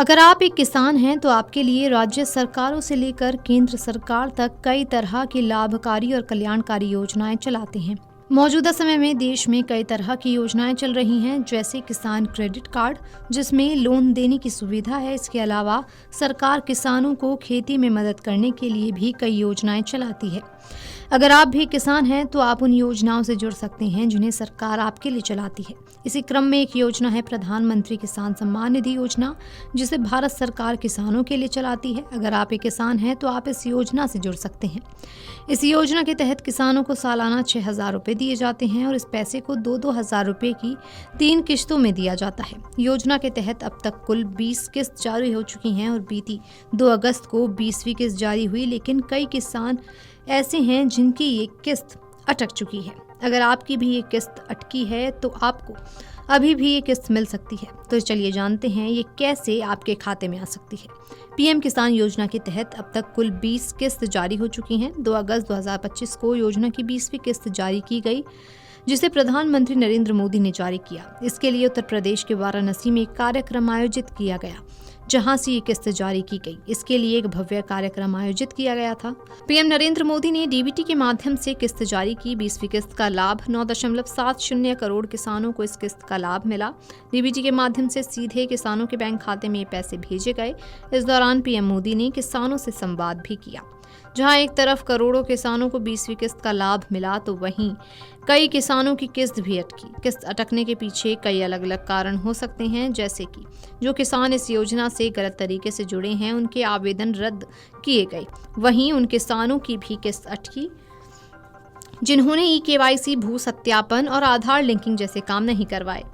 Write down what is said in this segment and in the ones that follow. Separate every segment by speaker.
Speaker 1: अगर आप एक किसान हैं तो आपके लिए राज्य सरकारों से लेकर केंद्र सरकार तक कई तरह की लाभकारी और कल्याणकारी योजनाएं चलाते हैं। मौजूदा समय में देश में कई तरह की योजनाएं चल रही हैं, जैसे किसान क्रेडिट कार्ड जिसमें लोन देने की सुविधा है। इसके अलावा सरकार किसानों को खेती में मदद करने के लिए भी कई योजनाएं चलाती है। अगर आप भी किसान हैं तो आप उन योजनाओं से जुड़ सकते हैं जिन्हें सरकार आपके लिए चलाती है। इसी क्रम में एक योजना है प्रधानमंत्री किसान सम्मान निधि योजना, जिसे भारत सरकार किसानों के लिए चलाती है। अगर आप एक किसान हैं तो आप इस योजना से जुड़ सकते हैं। इस योजना के तहत किसानों को सालाना 6,000 रुपये दिए जाते हैं और इस पैसे को 2-2 हज़ार रुपये की 3 किश्तों में दिया जाता है। योजना के तहत अब तक कुल 20 किस्त जारी हो चुकी हैं और बीती 2 अगस्त को 20वीं किस्त जारी हुई, लेकिन कई किसान ऐसे हैं जिनकी ये किस्त अटक चुकी है। अगर आपकी भी ये किस्त अटकी है तो आपको अभी भी ये किस्त मिल सकती है। तो चलिए जानते हैं ये कैसे आपके खाते में आ सकती है। पीएम किसान योजना के तहत अब तक कुल 20 किस्त जारी हो चुकी हैं। 2 अगस्त 2025 को योजना की 20वीं किस्त जारी की गई, जिसे प्रधानमंत्री नरेंद्र मोदी ने जारी किया। इसके लिए उत्तर प्रदेश के वाराणसी में एक कार्यक्रम आयोजित किया गया, जहां से ये किस्त जारी की गई। इसके लिए एक भव्य कार्यक्रम आयोजित किया गया था। पीएम नरेंद्र मोदी ने डीबीटी के माध्यम से किस्त जारी की। 20वीं किस्त का लाभ 9.70 करोड़ किसानों को इस किस्त का लाभ मिला। डीबीटी के माध्यम से सीधे किसानों के बैंक खाते में ये पैसे भेजे गए। इस दौरान पीएम मोदी ने किसानों से संवाद भी किया। जहां एक तरफ करोड़ों किसानों को 20वीं किस्त का लाभ मिला, तो वहीं कई किसानों की किस्त भी अटकी। किस्त अटकने के पीछे कई अलग अलग कारण हो सकते हैं, जैसे कि जो किसान इस योजना से गलत तरीके से जुड़े हैं उनके आवेदन रद्द किए गए। वहीं उन किसानों की भी किस्त अटकी जिन्होंने ई-केवाईसी, भू सत्यापन और आधार लिंकिंग जैसे काम नहीं करवाए,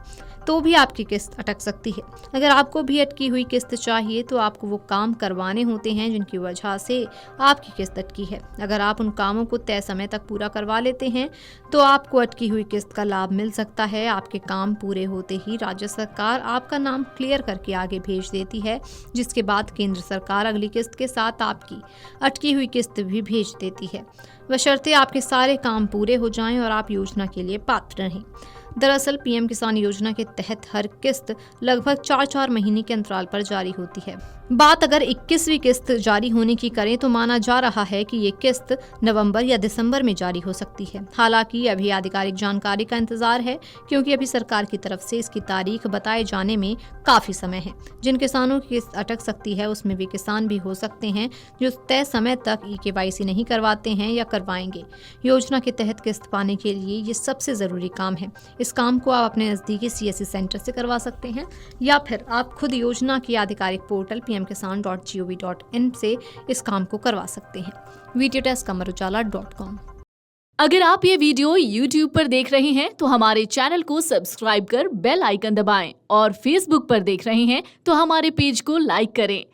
Speaker 1: तो भी आपकी किस्त अटक सकती है। अगर आपको भी अटकी हुई किस्त चाहिए तो आपको वो काम करवाने होते हैं जिनकी वजह से आपकी किस्त अटकी है। अगर आप उन कामों को तय समय तक पूरा करवा लेते हैं तो आपको अटकी हुई किस्त का लाभ मिल सकता है। आपके काम पूरे होते ही राज्य सरकार आपका नाम क्लियर करके आगे भेज देती है, जिसके बाद केंद्र सरकार अगली किस्त के साथ आपकी अटकी हुई किस्त भी भेज देती है, बशर्ते आपके सारे काम पूरे हो जाएं और आप योजना के लिए पात्र रहें। दरअसल पीएम किसान योजना के तहत हर किस्त लगभग 4-4 महीने के अंतराल पर जारी होती है। बात अगर 21वीं किस्त जारी होने की करें तो माना जा रहा है कि ये किस्त नवंबर या दिसंबर में जारी हो सकती है। हालांकि अभी आधिकारिक जानकारी का इंतजार है, क्योंकि अभी सरकार की तरफ से इसकी तारीख बताए जाने में काफी समय है। जिन किसानों की किस्त अटक सकती है उसमें वे किसान भी हो सकते हैं जो तय समय तक ई-केवाईसी नहीं करवाते हैं या करवाएंगे। योजना के तहत किस्त पाने के लिए ये सबसे जरूरी काम है। इस काम को आप अपने नजदीकी सीएससी सेंटर से करवा सकते हैं या फिर आप खुद योजना की आधिकारिक पोर्टल pmkisan.gov.in से इस काम को करवा सकते हैं। videotest.kamarujala.com।
Speaker 2: अगर आप ये वीडियो YouTube पर देख रहे हैं तो हमारे चैनल को सब्सक्राइब कर बेल आइकन दबाएं और Facebook पर देख रहे हैं तो हमारे पेज को लाइक करें।